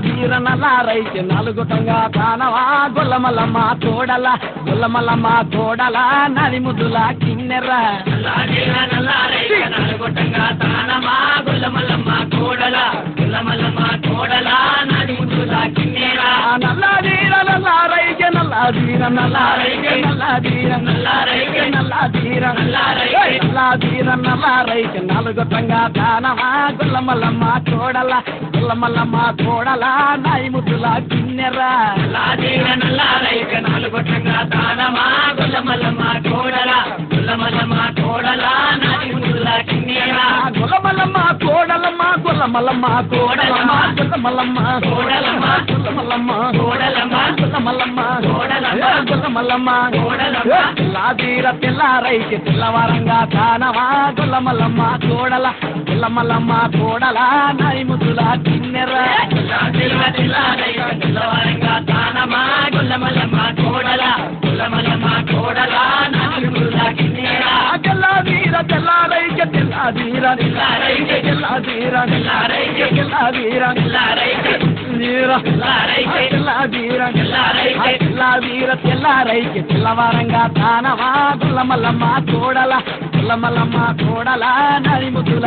వీర నల్లారైకి నలుగుటంగా తానవా గొల్లమల్లమ్మ కోడల గొల్లమల్లమ్మ కోడల నది ముద్దుల కిన్నెర నలుగుటంగా తానమా గొల్లమల్లమ్మ కోడల గొల్లమల్లమ్మ కోడల నది ముద్దుల కిన్నెర నల్లాదీర నల్లారైకి నల్లాదీర నల్లారైకి నల్లాదీర నల్లారైకి నల్లాదీర నల్లాదీర నల్లారైకి నలుగుటంగా తానవా గొల్లమల్లమ్మ కోడల గొల్లమల్లమ్మ కోడల నది ముద్దుల కిన్నెర నల్లారైకి నలుగుటంగా తానమా గొల్లమల్లమ్మ కోడల గొల్లమల్లమ్మ కోడల నది ముద్దుల కిన్నెర గొల్లమల్లమ్మ కోడలమ్మ గొల్లమల్లమ్మ కోడలమ్మ గొల్లమల్లమ్మ కోడలమ్మ గొల్లమల్లమ్మ కోడలమ్మ గొల్లమల్లమ్మ కోడలమ్మ గొల్లమల్లమ్మ కోడలమ్మ తెల్లాదీర తెల్లారైకి తెల్లవారంగా తానవా గొల్లమల్లమ్మ కోడల గొల్లమల్లమ్మ కోడల నది ముద్దుల కిన్నెర తెల్లవారంగా తానమా గొల్లమల్లమ్మ కోడల గొల్లమల్లమ్మ కోడల నది ముద్దుల కిన్నెర తెల్లాదీర తెల్లారైకి తెల్లాదీర తెల్లారైకి తెల్లాదీర తెల్లారైకి తెల్లాదీర తెల్లారైకి తెల్లాదీర తెల్లారైకి తెల్లవారంగా తానవా గొల్లమల్లమ్మ కోడల గొల్లమల్లమ్మ కోడల నది ముద్దుల